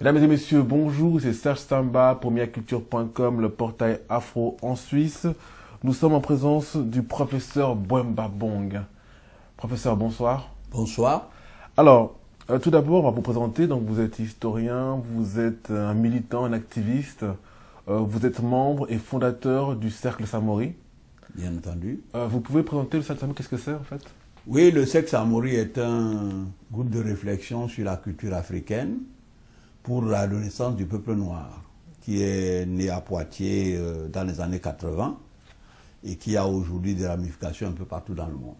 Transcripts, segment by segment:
Mesdames et messieurs, bonjour, c'est Serge Samba pour miaculture.com, le portail afro en Suisse. Nous sommes en présence du professeur Bwemba Bong. Professeur, bonsoir. Bonsoir. Alors, tout d'abord, on va vous présenter. Donc, vous êtes historien, vous êtes un militant, un activiste, vous êtes membre et fondateur du Cercle Samori. Bien entendu. Vous pouvez présenter le Cercle Samori, qu'est-ce que c'est en fait? Oui, le Cercle Samori est un groupe de réflexion sur la culture africaine pour la renaissance du peuple noir, qui est né à Poitiers dans les années 80 et qui a aujourd'hui des ramifications un peu partout dans le monde.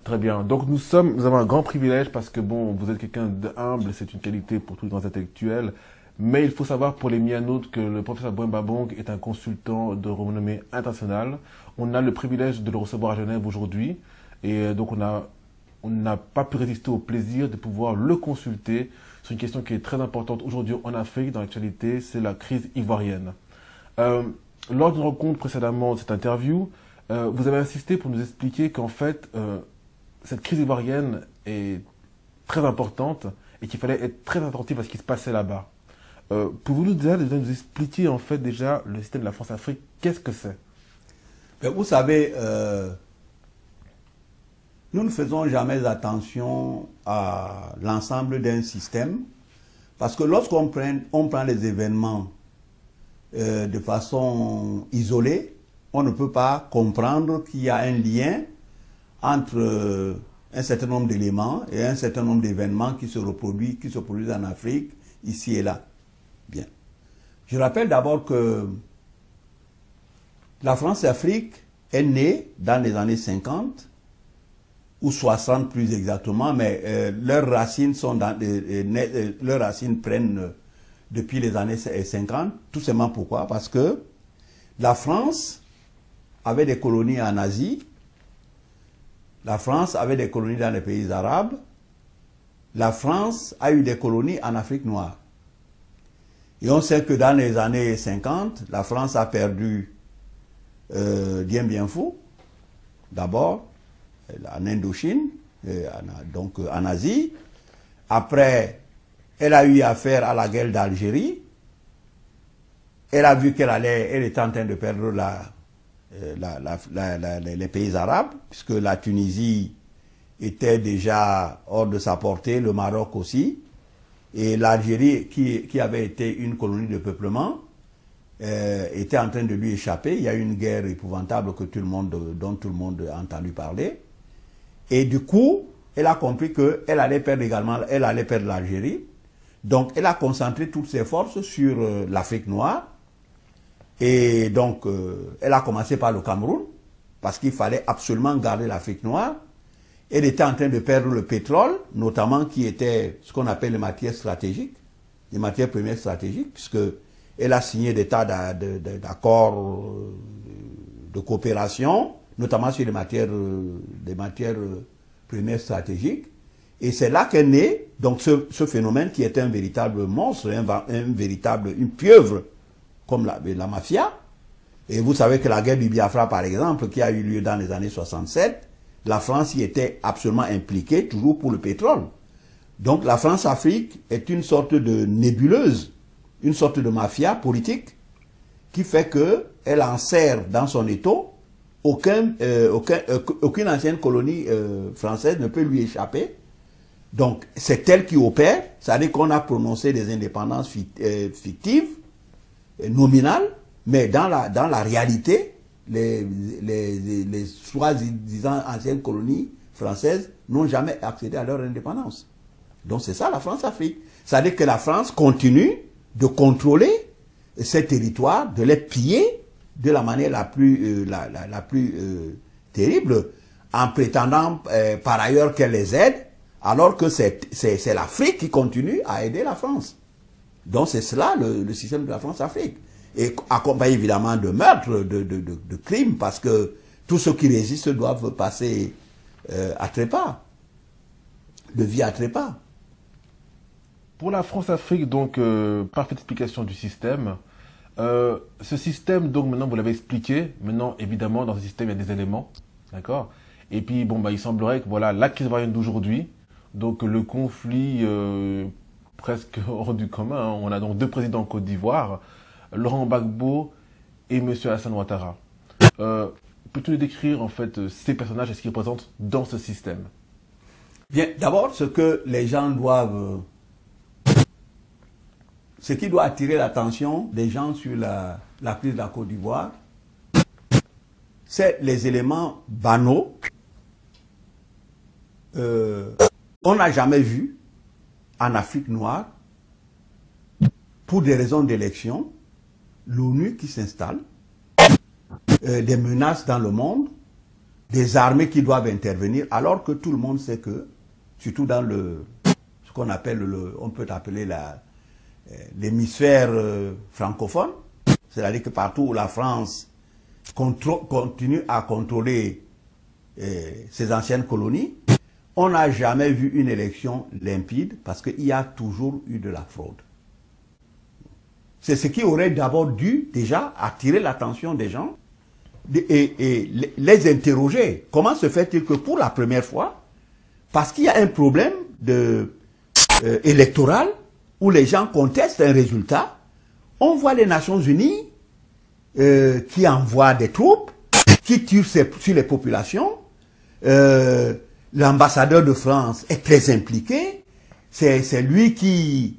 Très bien. Donc nous avons un grand privilège parce que bon, vous êtes quelqu'un d'humble, c'est une qualité pour tous les grands intellectuels. Mais il faut savoir pour les mianotes que le professeur Bwemba Bong est un consultant de renommée internationale. On a le privilège de le recevoir à Genève aujourd'hui et donc on n'a pas pu résister au plaisir de pouvoir le consulter sur une question qui est très importante aujourd'hui en Afrique, dans l'actualité, c'est la crise ivoirienne. Lors d'une rencontre précédemment de cette interview, vous avez insisté pour nous expliquer qu'en fait, cette crise ivoirienne est très importante et qu'il fallait être très attentif à ce qui se passait là-bas. Pouvez-vous déjà nous expliquer en fait déjà le système de la France-Afrique, qu'est-ce que c'est? Vous savez, nous ne faisons jamais attention à l'ensemble d'un système parce que lorsqu'on prend les événements de façon isolée, on ne peut pas comprendre qu'il y a un lien entre un certain nombre d'éléments et un certain nombre d'événements qui se produisent en Afrique, ici et là. Bien. Je rappelle d'abord que la France-Afrique est née dans les années 50, ou 60 plus exactement, mais leurs racines prennent depuis les années 50, tout simplement pourquoi? Parce que la France avait des colonies en Asie, la France avait des colonies dans les pays arabes, la France a eu des colonies en Afrique noire. Et on sait que dans les années 50, la France a perdu Dien Bien Phu, d'abord, en Indochine, donc en Asie. Après, elle a eu affaire à la guerre d'Algérie. Elle a vu elle était en train de perdre les pays arabes, puisque la Tunisie était déjà hors de sa portée, le Maroc aussi. Et l'Algérie, qui avait été une colonie de peuplement, était en train de lui échapper. Il y a eu une guerre épouvantable dont tout le monde a entendu parler. Et du coup, elle a compris qu'elle allait perdre l'Algérie. Donc, elle a concentré toutes ses forces sur l'Afrique noire. Et donc, elle a commencé par le Cameroun, parce qu'il fallait absolument garder l'Afrique noire. Elle était en train de perdre le pétrole, notamment qui était ce qu'on appelle les matières stratégiques, les matières premières stratégiques, puisque elle a signé des tas d'accords de coopération, notamment sur les matières premières stratégiques. Et c'est là qu'est né donc ce phénomène qui est un véritable monstre, une pieuvre comme la mafia. Et vous savez que la guerre du Biafra, par exemple, qui a eu lieu dans les années 67, la France y était absolument impliquée, toujours pour le pétrole. Donc la France-Afrique est une sorte de nébuleuse, une sorte de mafia politique qui fait qu'elle enserre dans son étau. Aucune ancienne colonie française ne peut lui échapper. Donc c'est elle qui opère, c'est-à-dire qu'on a prononcé des indépendances fictives, nominales, mais dans la réalité, les soi-disant anciennes colonies françaises n'ont jamais accédé à leur indépendance. Donc c'est ça la France-Afrique. C'est-à-dire que la France continue de contrôler ces territoires, de les piller de la manière la plus terrible, en prétendant par ailleurs qu'elle les aide, alors que c'est l'Afrique qui continue à aider la France. Donc c'est cela le système de la France-Afrique. Et accompagné évidemment de meurtres, de crimes, parce que tous ceux qui résistent doivent passer à trépas, de vie à trépas. Pour la France-Afrique, donc, parfaite explication du système. Ce système, donc, maintenant, vous l'avez expliqué. Maintenant, évidemment, dans ce système, il y a des éléments. D'accord? Et puis, bon, bah, il semblerait que, voilà, la crise ivoirienne d'aujourd'hui, donc, le conflit presque hors du commun. Hein. On a donc 2 présidents en Côte d'Ivoire, Laurent Gbagbo et M. Alassane Ouattara. Peux-tu nous décrire en fait ces personnages et ce qu'ils représentent dans ce système? Bien, d'abord, ce que les gens doivent... Ce qui doit attirer l'attention des gens sur la crise de la Côte d'Ivoire, c'est les éléments banaux. On n'a jamais vu en Afrique noire, pour des raisons d'élection, l'ONU qui s'installe, des menaces dans le monde, des armées qui doivent intervenir, alors que tout le monde sait que, surtout dans ce qu'on appelle, on peut appeler l'hémisphère francophone, c'est-à-dire que partout où la France continue à contrôler ses anciennes colonies, on n'a jamais vu une élection limpide parce qu'il y a toujours eu de la fraude. C'est ce qui aurait d'abord dû déjà attirer l'attention des gens et les interroger. Comment se fait-il que pour la première fois, parce qu'il y a un problème électoral où les gens contestent un résultat, on voit les Nations Unies qui envoient des troupes, qui tirent sur les populations. L'ambassadeur de France est très impliqué. C'est lui qui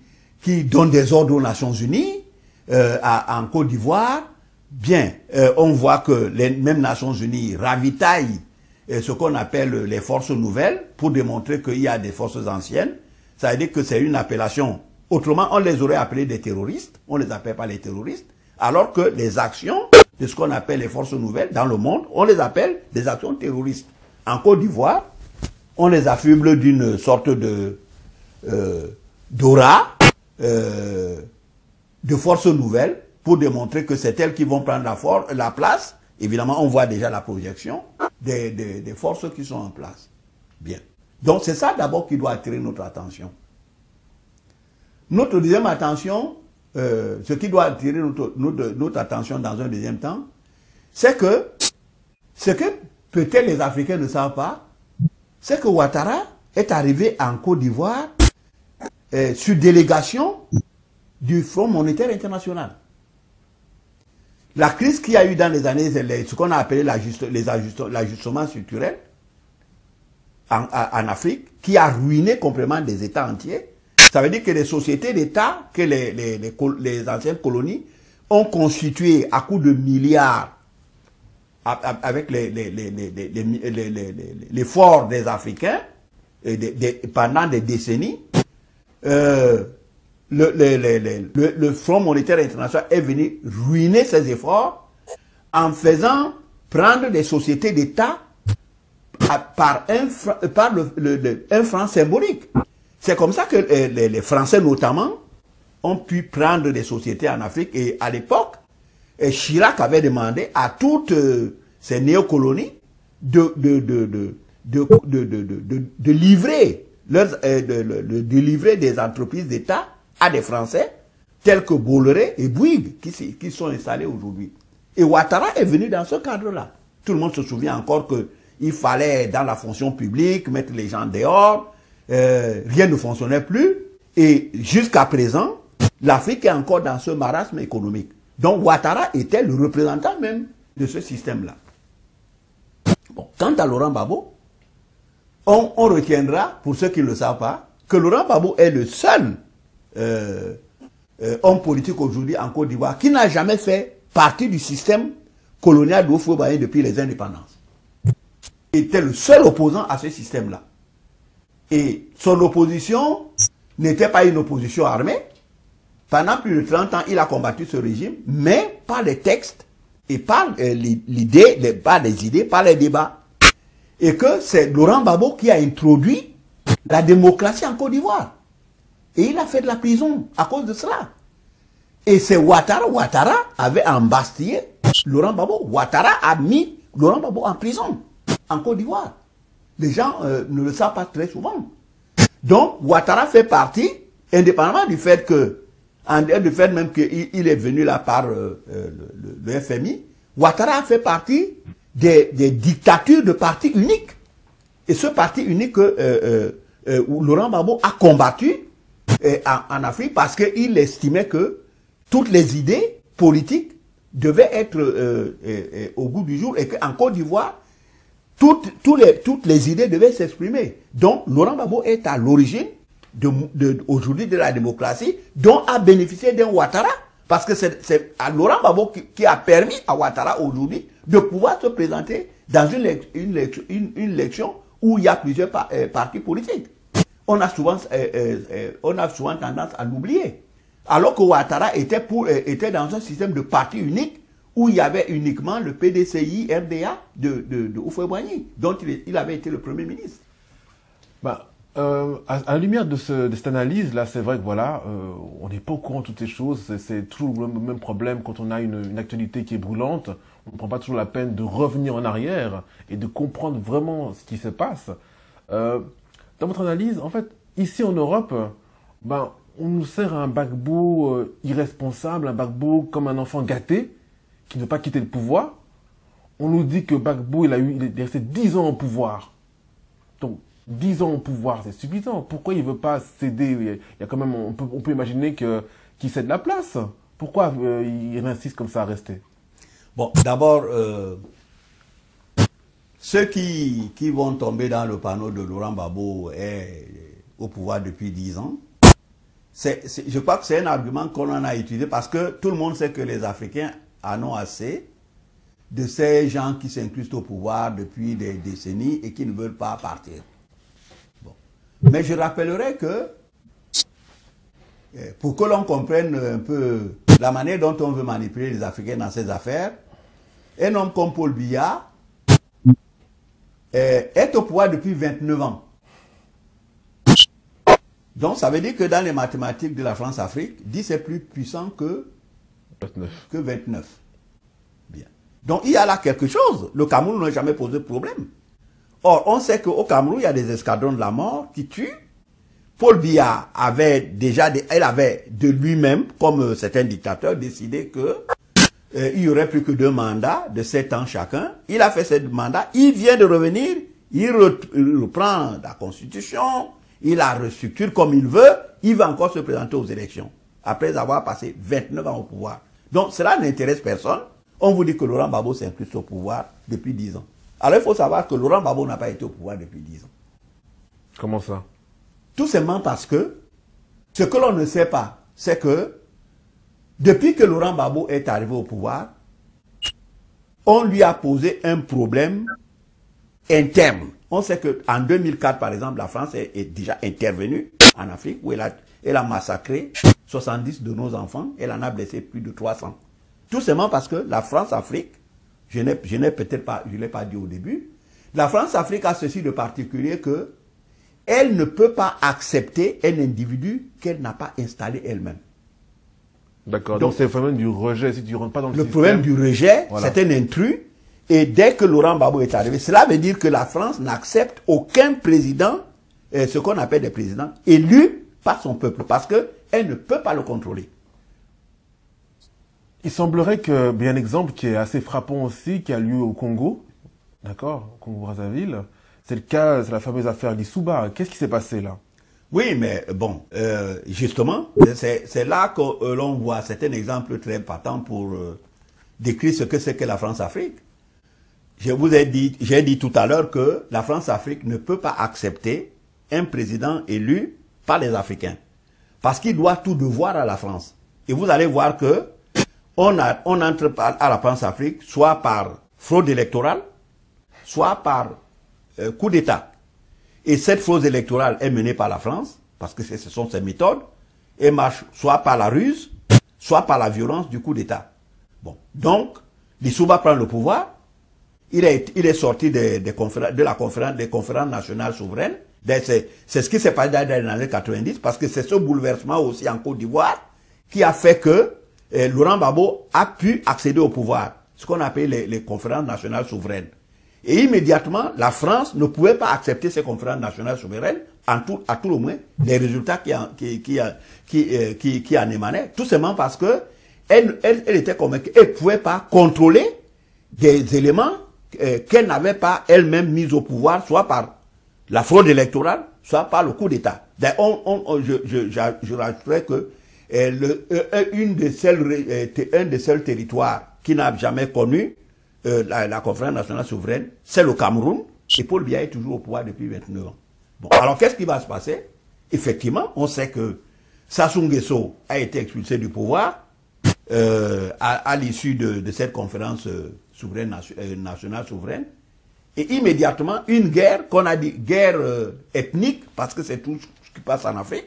donne des ordres aux Nations Unies en Côte d'Ivoire. Bien, on voit que les mêmes Nations Unies ravitaillent ce qu'on appelle les forces nouvelles pour démontrer qu'il y a des forces anciennes. Ça veut dire que c'est une appellation. Autrement, on les aurait appelés des terroristes. On ne les appelle pas les terroristes. Alors que les actions de ce qu'on appelle les forces nouvelles dans le monde, on les appelle des actions terroristes. En Côte d'Ivoire, on les affuble d'une sorte d'aura de forces nouvelles pour démontrer que c'est elles qui vont prendre la place. Évidemment, on voit déjà la projection des forces qui sont en place. Bien. Donc, c'est ça d'abord qui doit attirer notre attention. Notre deuxième attention, ce qui doit attirer notre attention dans un deuxième temps, c'est que ce que peut-être les Africains ne savent pas, c'est que Ouattara est arrivé en Côte d'Ivoire sur délégation du Fonds monétaire international. La crise qu'il y a eu dans les années, ce qu'on a appelé l'ajustement structurel en Afrique, qui a ruiné complètement des États entiers. Ça veut dire que les sociétés d'État que les anciennes colonies ont constituées à coups de milliards avec l'effort des Africains pendant des décennies, le Fonds monétaire international est venu ruiner ces efforts en faisant prendre des sociétés d'État par un franc symbolique. C'est comme ça que les Français notamment ont pu prendre des sociétés en Afrique. Et à l'époque, Chirac avait demandé à toutes ces néocolonies de livrer des entreprises d'État à des Français tels que Bolloré et Bouygues qui sont installés aujourd'hui. Et Ouattara est venu dans ce cadre-là. Tout le monde se souvient encore qu'il fallait, dans la fonction publique, mettre les gens dehors. Rien ne fonctionnait plus. Et jusqu'à présent, l'Afrique est encore dans ce marasme économique. Donc Ouattara était le représentant même de ce système-là. Bon, quant à Laurent Gbagbo, on retiendra, pour ceux qui ne le savent pas, que Laurent Gbagbo est le seul homme politique aujourd'hui en Côte d'Ivoire qui n'a jamais fait partie du système colonial d'Houphouët-Boigny depuis les indépendances. Il était le seul opposant à ce système-là. Et son opposition n'était pas une opposition armée. Pendant plus de 30 ans, il a combattu ce régime, mais par les textes et par l'idée, par les idées, par les débats. Et que c'est Laurent Gbagbo qui a introduit la démocratie en Côte d'Ivoire. Et il a fait de la prison à cause de cela. Et c'est Ouattara avait embastillé Laurent Gbagbo. Ouattara a mis Laurent Gbagbo en prison en Côte d'Ivoire. Les gens ne le savent pas très souvent. Donc, Ouattara fait partie, indépendamment du fait même qu'il est venu là par le FMI, Ouattara fait partie des dictatures de partis uniques. Et ce parti unique où Laurent Gbagbo a combattu en Afrique parce qu'il estimait que toutes les idées politiques devaient être au goût du jour et qu'en Côte d'Ivoire, toutes les idées devaient s'exprimer. Donc, Laurent Gbagbo est à l'origine aujourd'hui de la démocratie dont a bénéficié d'un Ouattara. Parce que c'est Laurent Gbagbo qui a permis à Ouattara aujourd'hui de pouvoir se présenter dans une élection où il y a plusieurs partis politiques. On a souvent tendance à l'oublier. Alors que Ouattara était dans un système de parti unique où il y avait uniquement le PDCI, RDA de Houphouët-Boigny, dont il avait été le Premier ministre. À la lumière de cette analyse-là, c'est vrai que voilà, on n'est pas au courant de toutes ces choses. C'est toujours le même problème quand on a une actualité qui est brûlante. On ne prend pas toujours la peine de revenir en arrière et de comprendre vraiment ce qui se passe. Dans votre analyse, en fait, ici en Europe, on nous sert un Gbagbo irresponsable, un Gbagbo comme un enfant gâté qui ne veut pas quitter le pouvoir. On nous dit que Gbagbo, il est resté 10 ans au pouvoir. Donc, 10 ans au pouvoir, c'est suffisant. Pourquoi il ne veut pas céder? Il y a quand même, on peut imaginer qu'il cède la place. Pourquoi il insiste comme ça à rester? Bon, d'abord, ceux qui vont tomber dans le panneau de Laurent Gbagbo est au pouvoir depuis 10 ans, je crois que c'est un argument qu'on en a utilisé parce que tout le monde sait que les Africains en ont assez de ces gens qui s'incrustent au pouvoir depuis des décennies et qui ne veulent pas partir. Bon. Mais je rappellerai que, pour que l'on comprenne un peu la manière dont on veut manipuler les Africains dans ces affaires, un homme comme Paul Biya est au pouvoir depuis 29 ans. Donc ça veut dire que dans les mathématiques de la France-Afrique, 10 est plus puissant que 29. Bien. Donc il y a là quelque chose. Le Cameroun n'a jamais posé de problème. Or, on sait qu'au Cameroun, il y a des escadrons de la mort qui tuent. Paul Biya avait de lui-même, comme certains dictateurs, décidé que il n'y aurait plus que 2 mandats de 7 ans chacun. Il a fait 7 mandats, il vient de revenir, il reprend la Constitution, il la restructure comme il veut, il va encore se présenter aux élections, après avoir passé 29 ans au pouvoir. Donc cela n'intéresse personne. On vous dit que Laurent Gbagbo s'incruste au pouvoir depuis 10 ans. Alors il faut savoir que Laurent Gbagbo n'a pas été au pouvoir depuis 10 ans. Comment ça? Tout simplement parce que ce que l'on ne sait pas, c'est que depuis que Laurent Gbagbo est arrivé au pouvoir, on lui a posé un problème interne. On sait qu'en 2004, par exemple, la France est déjà intervenue en Afrique où elle a massacré 70 de nos enfants. Elle en a blessé plus de 300. Tout simplement parce que la France-Afrique, je ne l'ai pas dit au début, la France-Afrique a ceci de particulier que elle ne peut pas accepter un individu qu'elle n'a pas installé elle-même. D'accord, donc c'est le problème du rejet, si tu ne rentres pas dans le système. Le problème du rejet, voilà. C'est un intrus. Et dès que Laurent Gbagbo est arrivé, cela veut dire que la France n'accepte aucun président, ce qu'on appelle des présidents, élus par son peuple, parce qu'elle ne peut pas le contrôler. Il semblerait qu'il y ait un exemple qui est assez frappant aussi, qui a lieu au Congo, d'accord, au Congo-Brazzaville. C'est le cas, c'est la fameuse affaire Lissouba. Qu'est-ce qui s'est passé là? Oui, mais bon, justement, c'est là que l'on voit certains exemples très patents pour décrire ce que c'est que la France-Afrique. J'ai dit tout à l'heure que la France-Afrique ne peut pas accepter un président élu par les Africains. Parce qu'il doit tout devoir à la France. Et vous allez voir que on entre à la France-Afrique soit par fraude électorale, soit par coup d'État. Et cette fraude électorale est menée par la France, parce que ce sont ses méthodes, et marche soit par la ruse, soit par la violence du coup d'État. Bon. Donc, Lissouba prend le pouvoir. Il est sorti des conférences nationales souveraines. C'est ce qui s'est passé dans les années 90, parce que c'est ce bouleversement aussi en Côte d'Ivoire qui a fait que Laurent Gbagbo a pu accéder au pouvoir, ce qu'on appelle les conférences nationales souveraines. Et immédiatement, la France ne pouvait pas accepter ces conférences nationales souveraines, à tout le moins, les résultats qui en émanaient, tout simplement parce que elle était convaincue qu'elle ne pouvait pas contrôler des éléments qu'elle n'avait pas elle-même mis au pouvoir, soit par la fraude électorale, soit par le coup d'État. Je rajouterais que un des seuls territoires qui n'a jamais connu la conférence nationale souveraine, c'est le Cameroun, et Paul Biya est toujours au pouvoir depuis 29 ans. Bon, alors qu'est-ce qui va se passer? Effectivement, on sait que Sassou Nguesso a été expulsé du pouvoir à l'issue de cette conférence nationale souveraine. Et immédiatement, une guerre, qu'on a dit guerre ethnique, parce que c'est tout ce qui passe en Afrique.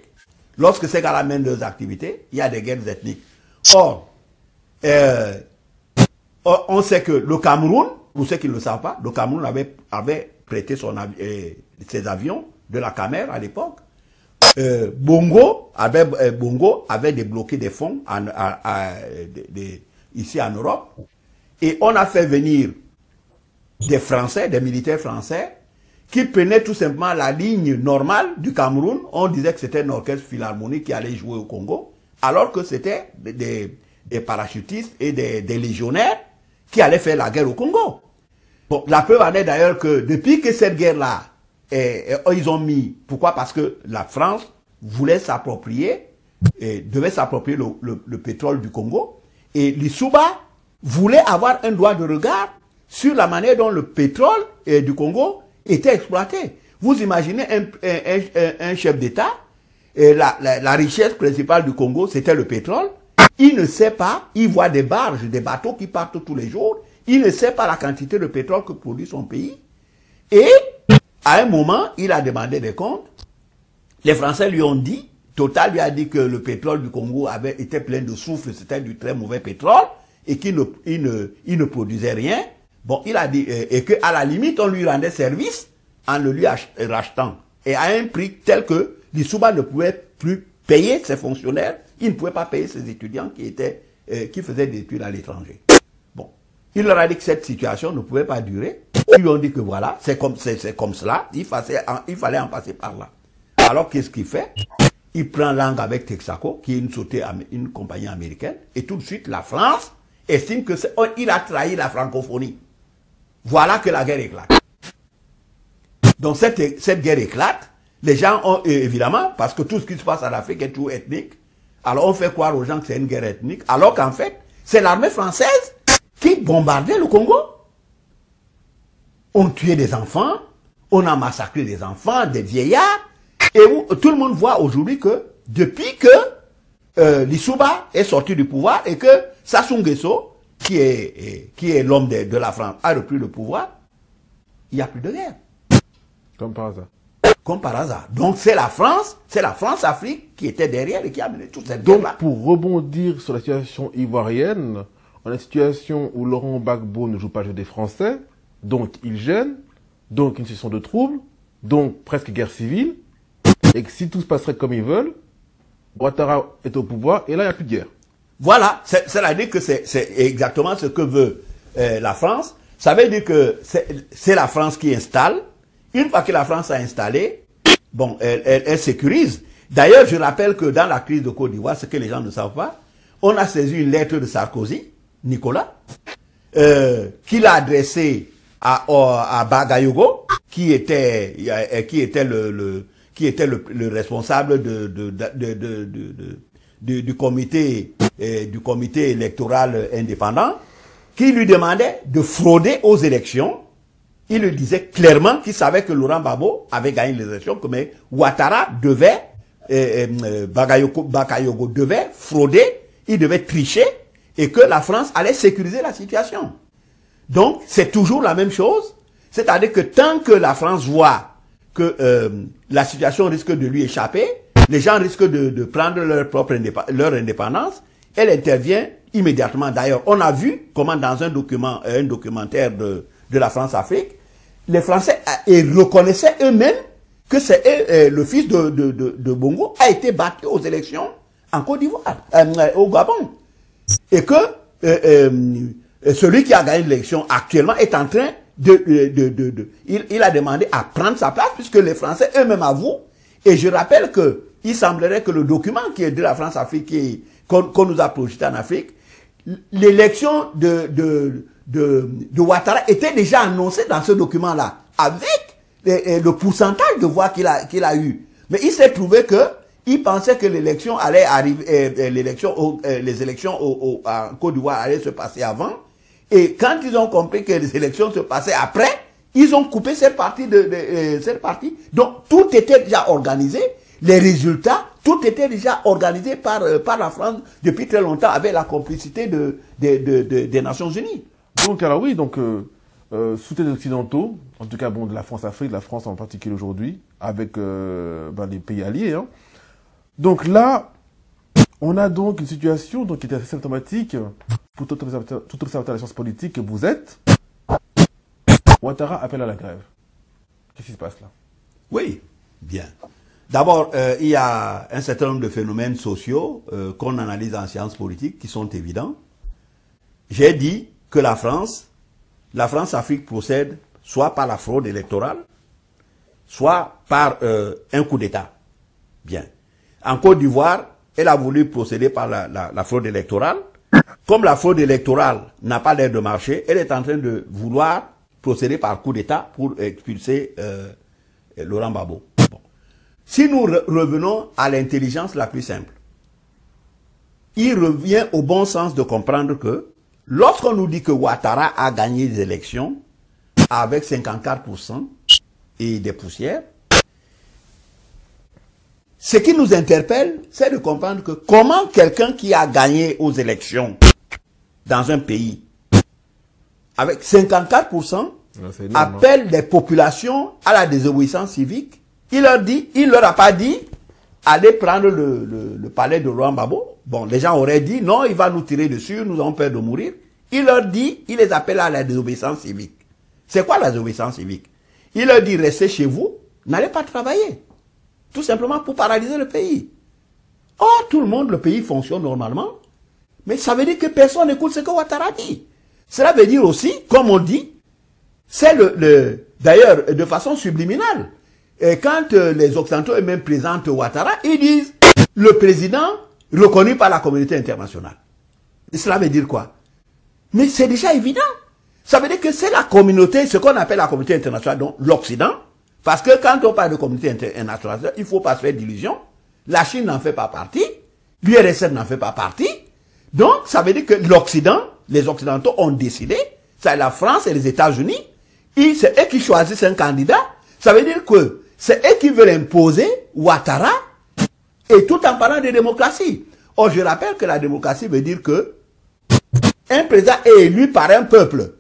Lorsque ces gars-là mènent leurs activités, il y a des guerres ethniques. Or, on sait que le Cameroun, pour ceux qui ne le savent pas, le Cameroun avait prêté ses avions de la Camer à l'époque. Bongo avait débloqué des fonds ici en Europe. Et on a fait venir des Français, des militaires français, qui prenaient tout simplement la ligne normale du Cameroun. On disait que c'était un orchestre philharmonique qui allait jouer au Congo, alors que c'était des parachutistes et des légionnaires qui allaient faire la guerre au Congo. Bon, la preuve en est d'ailleurs que depuis que cette guerre-là, ils ont mis... Pourquoi? Parce que la France voulait s'approprier, devait s'approprier le pétrole du Congo, et l'Issouba voulait avoir un droit de regard sur la manière dont le pétrole du Congo était exploité. Vous imaginez un chef d'État, la richesse principale du Congo, c'était le pétrole. Il ne sait pas, il voit des barges, des bateaux qui partent tous les jours. Il ne sait pas la quantité de pétrole que produit son pays. Et à un moment, il a demandé des comptes. Les Français lui ont dit, Total lui a dit que le pétrole du Congo était plein de soufre, c'était du très mauvais pétrole, et qu'il ne produisait rien. Bon, il a dit, et qu'à la limite, on lui rendait service en le lui rachetant. Et à un prix tel que l'Issouba ne pouvait plus payer ses fonctionnaires, il ne pouvait pas payer ses étudiants qui faisaient des études à l'étranger. Bon, il leur a dit que cette situation ne pouvait pas durer. Ils lui ont dit que voilà, c'est comme cela, il fallait en passer par là. Alors qu'est-ce qu'il fait? Il prend langue avec Texaco, qui est une compagnie américaine, et tout de suite la France estime que il a trahi la francophonie. Voilà que la guerre éclate. Donc cette guerre éclate, les gens ont évidemment, parce que tout ce qui se passe en Afrique est tout ethnique, alors on fait croire aux gens que c'est une guerre ethnique, alors qu'en fait, c'est l'armée française qui bombardait le Congo. On tuait des enfants, on a massacré des enfants, des vieillards, et tout le monde voit aujourd'hui que depuis que l'Issouba est sorti du pouvoir et que Sassou Nguesso, qui est l'homme de la France, a repris le pouvoir, il n'y a plus de guerre. Comme par hasard. Comme par hasard. Donc c'est la France-Afrique qui était derrière et qui a mené toute cette guerre-là. Donc pour rebondir sur la situation ivoirienne, on a une situation où Laurent Gbagbo ne joue pas le jeu des Français, donc il gêne, donc une situation de trouble, donc presque guerre civile, et que si tout se passerait comme ils veulent, Ouattara est au pouvoir et là il n'y a plus de guerre. Voilà, c'est-à-dire que c'est exactement ce que veut la France. Ça veut dire que c'est la France qui installe. Une fois que la France a installé, bon, elle sécurise. D'ailleurs, je rappelle que dans la crise de Côte d'Ivoire, ce que les gens ne savent pas, on a saisi une lettre de Sarkozy, Nicolas, qu'il a adressée à Bagayogo, qui était le responsable du comité électoral indépendant, qui lui demandait de frauder aux élections. Il lui disait clairement qu'il savait que Laurent Gbagbo avait gagné les élections, que mais Ouattara devait, Bagayogo devait frauder, il devait tricher, et que la France allait sécuriser la situation. Donc, c'est toujours la même chose. C'est-à-dire que tant que la France voit que la situation risque de lui échapper, les gens risquent de prendre leur indépendance, elle intervient immédiatement. D'ailleurs, on a vu comment dans un documentaire de la France-Afrique, les Français reconnaissaient eux-mêmes que c'est le fils de Bongo a été battu aux élections en Côte d'Ivoire, au Gabon. Et que celui qui a gagné l'élection actuellement est en train il a demandé à prendre sa place puisque les Français eux-mêmes avouent. Et je rappelle que il semblerait que le document qui est de la France-Afrique qu'on nous a projeté en Afrique, l'élection de Ouattara était déjà annoncée dans ce document-là, avec le pourcentage de voix qu'il a eu. Mais il s'est trouvé que il pensait que l'élection allait arriver, les élections en Côte d'Ivoire allaient se passer avant. Et quand ils ont compris que les élections se passaient après, ils ont coupé cette partie cette partie. Donc tout était déjà organisé. Les résultats, tout était déjà organisé par la France depuis très longtemps avec la complicité des Nations Unies. Donc alors oui, donc sous les occidentaux, en tout cas bon de la France-Afrique, de la France en particulier aujourd'hui, avec les pays alliés. Hein. Donc là, on a donc une situation donc, qui est assez symptomatique pour tout observateur de la science politique que vous êtes. Ouattara appelle à la grève. Qu'est-ce qui se passe là? Oui, bien. D'abord, il y a un certain nombre de phénomènes sociaux qu'on analyse en sciences politiques qui sont évidents. J'ai dit que la France-Afrique procède soit par la fraude électorale, soit par un coup d'État. Bien. En Côte d'Ivoire, elle a voulu procéder par la fraude électorale. Comme la fraude électorale n'a pas l'air de marcher, elle est en train de vouloir procéder par coup d'État pour expulser Laurent Gbagbo. Bon. Si nous revenons à l'intelligence la plus simple, il revient au bon sens de comprendre que lorsqu'on nous dit que Ouattara a gagné les élections avec 54% et des poussières, ce qui nous interpelle, c'est de comprendre que comment quelqu'un qui a gagné aux élections dans un pays avec 54% appelle les populations à la désobéissance civique. Il leur a pas dit, allez prendre le palais de Laurent Gbagbo. Bon, les gens auraient dit, non, il va nous tirer dessus, nous avons peur de mourir. Il leur dit, il les appelle à la désobéissance civique. C'est quoi la désobéissance civique? Il leur dit, restez chez vous, n'allez pas travailler. Tout simplement pour paralyser le pays. Or, tout le monde, le pays fonctionne normalement. Mais ça veut dire que personne n'écoute ce que Ouattara dit. Cela veut dire aussi, comme on dit, c'est d'ailleurs de façon subliminale. Et quand les Occidentaux eux-mêmes présentent Ouattara, ils disent le président reconnu par la communauté internationale. Et cela veut dire quoi? Mais c'est déjà évident. Ça veut dire que c'est la communauté, ce qu'on appelle la communauté internationale, donc l'Occident. Parce que quand on parle de communauté internationale, il ne faut pas se faire d'illusions. La Chine n'en fait pas partie. L'URSS n'en fait pas partie. Donc, ça veut dire que l'Occident, les Occidentaux ont décidé, c'est la France et les États-Unis, c'est eux qui choisissent un candidat. Ça veut dire que c'est eux qui veulent imposer Ouattara, et tout en parlant de démocratie. Or, je rappelle que la démocratie veut dire que un président est élu par un peuple.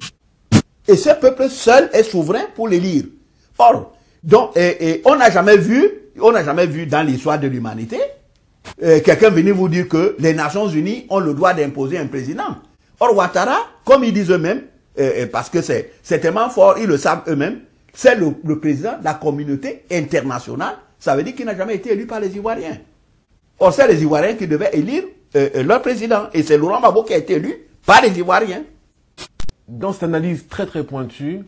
Et ce peuple seul est souverain pour l'élire. Or, donc, on n'a jamais vu dans l'histoire de l'humanité, quelqu'un venir vous dire que les Nations Unies ont le droit d'imposer un président. Or, Ouattara, comme ils disent eux-mêmes, parce que c'est tellement fort, ils le savent eux-mêmes, c'est le président de la communauté internationale. Ça veut dire qu'il n'a jamais été élu par les Ivoiriens. Or, c'est les Ivoiriens qui devaient élire leur président. Et c'est Laurent Gbagbo qui a été élu par les Ivoiriens. Dans cette analyse très très pointue,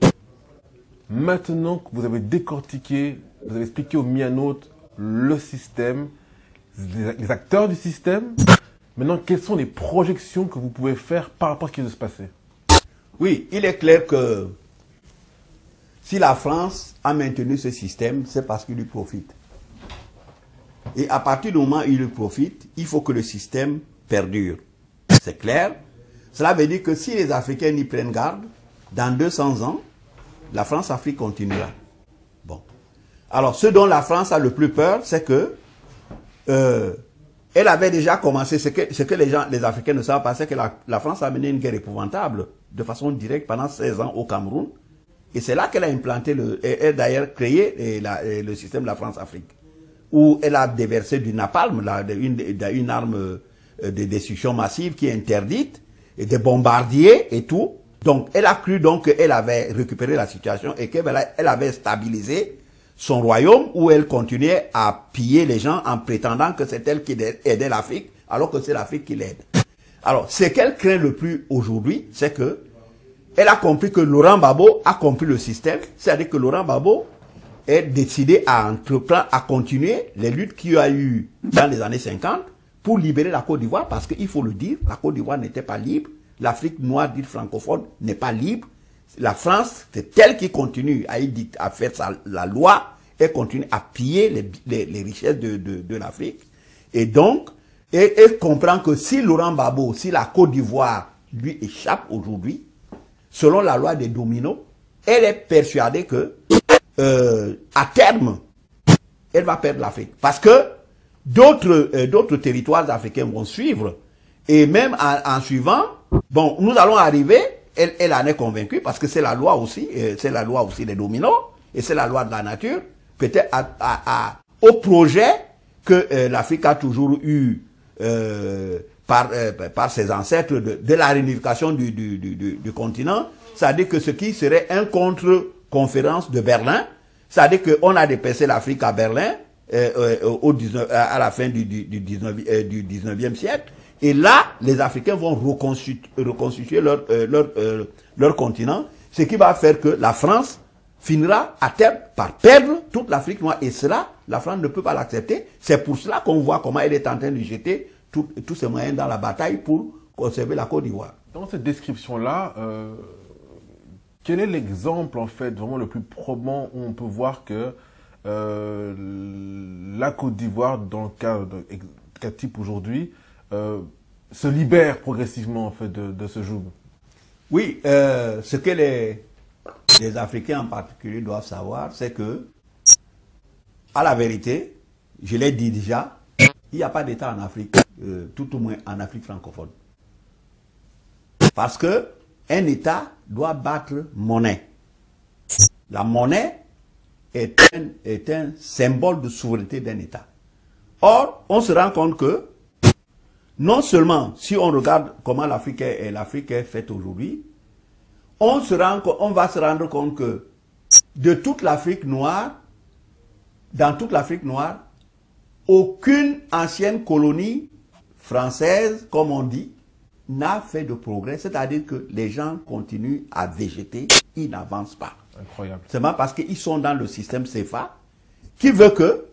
maintenant que vous avez décortiqué, vous avez expliqué aux Mianotes le système, les acteurs du système, maintenant quelles sont les projections que vous pouvez faire par rapport à ce qui va se passer? Oui, il est clair que si la France a maintenu ce système, c'est parce qu'il lui profite. Et à partir du moment où il lui profite, il faut que le système perdure. C'est clair. Cela veut dire que si les Africains y prennent garde, dans 200 ans, la France-Afrique continuera. Bon. Alors, ce dont la France a le plus peur, c'est que elle avait déjà commencé, ce que les Africains ne savent pas, c'est que la France a mené une guerre épouvantable de façon directe pendant 16 ans au Cameroun. Et c'est là qu'elle a implanté, elle a d'ailleurs créé le système de la France-Afrique, où elle a déversé du napalm, une arme de destruction massive qui est interdite, et des bombardiers et tout. Donc, elle a cru qu'elle avait récupéré la situation et qu'elle avait stabilisé son royaume où elle continuait à piller les gens en prétendant que c'est elle qui aidait l'Afrique, alors que c'est l'Afrique qui l'aide. Alors, ce qu'elle craint le plus aujourd'hui, c'est que elle a compris que Laurent Gbagbo a compris le système, c'est-à-dire que Laurent Gbagbo est décidé à entreprendre, à continuer les luttes qu'il y a eu dans les années 50 pour libérer la Côte d'Ivoire, parce qu'il faut le dire, la Côte d'Ivoire n'était pas libre, l'Afrique noire dite francophone n'est pas libre, La France, c'est elle qui continue à faire la loi et continue à piller les richesses de l'Afrique. Et donc, et comprend que si Laurent Gbagbo, si la Côte d'Ivoire lui échappe aujourd'hui, selon la loi des dominos, elle est persuadée que, à terme, elle va perdre l'Afrique. Parce que d'autres territoires africains vont suivre. Et même en suivant, bon, nous allons arriver, elle en est convaincue, parce que c'est la loi aussi des dominos, et c'est la loi de la nature, peut-être au projet que l'Afrique a toujours eu par ses ancêtres de la réunification du continent, c'est-à-dire que ce qui serait un contre-conférence de Berlin, c'est-à-dire qu'on a dépassé l'Afrique à Berlin à la fin du 19e siècle, et là, les Africains vont reconstituer leur continent, ce qui va faire que la France finira à terme par perdre toute l'Afrique noire. Et cela, la France ne peut pas l'accepter. C'est pour cela qu'on voit comment elle est en train de jeter tous ses moyens dans la bataille pour conserver la Côte d'Ivoire. Dans cette description-là, quel est l'exemple, en fait, vraiment le plus probant où on peut voir que la Côte d'Ivoire, dans le cas type aujourd'hui, se libère progressivement, en fait, de ce joug? Oui, ce que les Africains en particulier doivent savoir, c'est que, à la vérité, je l'ai dit déjà, il n'y a pas d'État en Afrique, tout au moins en Afrique francophone. Parce que un État doit battre monnaie. La monnaie est un symbole de souveraineté d'un État. Or, on se rend compte que, non seulement, si on regarde comment l'Afrique est faite aujourd'hui, on va se rendre compte que de toute l'Afrique noire, dans toute l'Afrique noire, aucune ancienne colonie française, comme on dit, n'a fait de progrès. C'est-à-dire que les gens continuent à végéter, ils n'avancent pas. Incroyable. Seulement parce qu'ils sont dans le système CFA, qui veut que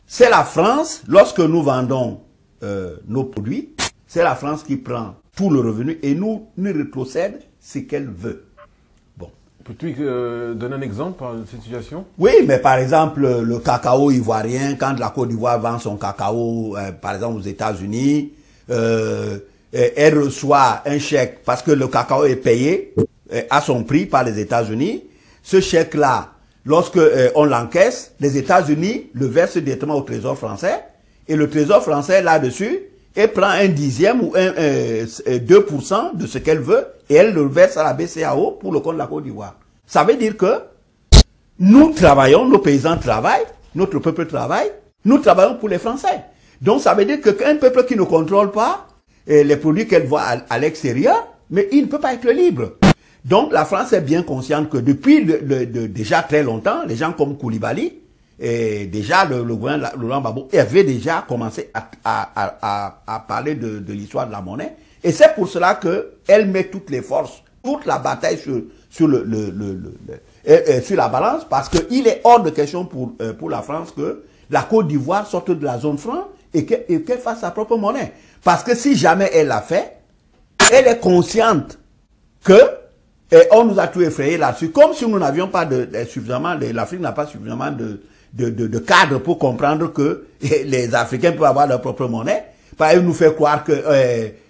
c'est la France, lorsque nous vendons nos produits, c'est la France qui prend tout le revenu et nous rétrocède ce qu'elle veut. Bon. Peux-tu donner un exemple de cette situation? Oui, mais par exemple, le cacao ivoirien, quand la Côte d'Ivoire vend son cacao, par exemple aux États-Unis, elle reçoit un chèque parce que le cacao est payé à son prix par les États-Unis. Ce chèque-là, lorsque on l'encaisse, les États-Unis le versent directement au Trésor français et le Trésor français là-dessus, elle prend un dixième ou 2% de ce qu'elle veut et elle le verse à la BCEAO pour le compte de la Côte d'Ivoire. Ça veut dire que nous travaillons, nos paysans travaillent, notre peuple travaille, nous travaillons pour les Français. Donc ça veut dire qu'un peuple qui ne contrôle pas les produits qu'elle voit à l'extérieur, mais il ne peut pas être libre. Donc la France est bien consciente que depuis déjà très longtemps, les gens comme Koulibaly, et déjà le gouvernement Laurent Gbagbo avait déjà commencé à parler de l'histoire de la monnaie. Et c'est pour cela qu'elle met toutes les forces, toute la bataille sur la balance, parce qu'il est hors de question pour la France que la Côte d'Ivoire sorte de la zone franc et qu'elle fasse sa propre monnaie. Parce que si jamais elle l'a fait, elle est consciente que on nous a tout effrayé là-dessus, comme si nous n'avions pas suffisamment, l'Afrique n'a pas suffisamment de cadre pour comprendre que les Africains peuvent avoir leur propre monnaie. Elle nous fait croire que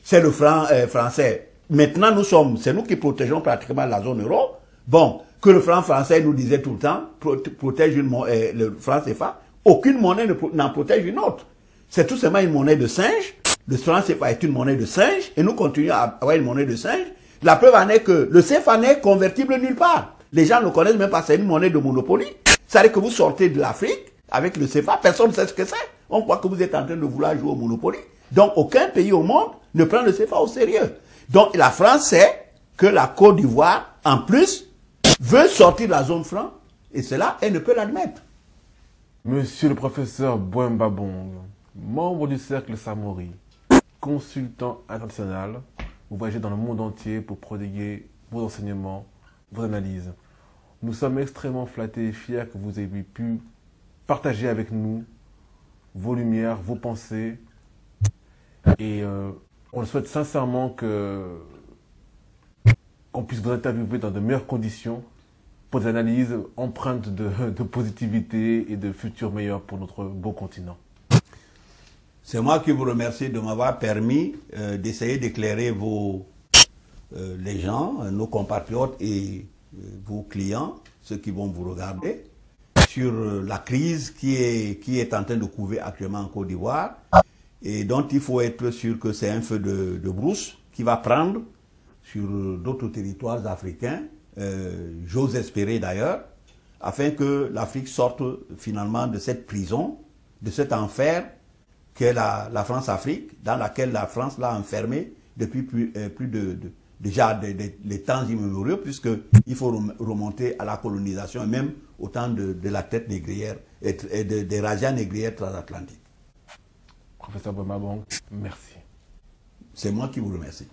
c'est le franc français. Maintenant, c'est nous qui protégeons pratiquement la zone euro. Bon, que le franc français nous disait tout le temps, protège le franc CFA. Aucune monnaie n'en protège une autre. C'est tout simplement une monnaie de singe. Le franc CFA est une monnaie de singe et nous continuons à avoir une monnaie de singe. La preuve en est que le CFA n'est convertible nulle part. Les gens ne connaissent même pas, c'est une monnaie de Monopoly. C'est-à-dire que vous sortez de l'Afrique avec le CFA, personne ne sait ce que c'est. On croit que vous êtes en train de vouloir jouer au Monopoly. Donc aucun pays au monde ne prend le CFA au sérieux. Donc la France sait que la Côte d'Ivoire, en plus, veut sortir de la zone franc. Et cela, elle ne peut l'admettre. Monsieur le professeur Bouen Babong, membre du Cercle Samori, consultant international, vous voyagez dans le monde entier pour prodiguer vos enseignements, vos analyses. Nous sommes extrêmement flattés et fiers que vous ayez pu partager avec nous vos lumières, vos pensées. Et on souhaite sincèrement que qu'on puisse vous interviewer dans de meilleures conditions pour des analyses empreintes de positivité et de futurs meilleurs pour notre beau continent. C'est moi qui vous remercie de m'avoir permis d'essayer d'éclairer les gens, nos compatriotes et vos clients, ceux qui vont vous regarder, sur la crise qui est en train de couver actuellement en Côte d'Ivoire et dont il faut être sûr que c'est un feu de brousse qui va prendre sur d'autres territoires africains, j'ose espérer d'ailleurs, afin que l'Afrique sorte finalement de cette prison, de cet enfer qu'est la France-Afrique, dans laquelle la France l'a enfermée depuis déjà les temps immémoriaux, puisqu'il faut remonter à la colonisation et même au temps de la traite négrière et des razzias négrières transatlantiques. Professeur Bouen Mabong, merci. C'est moi qui vous remercie.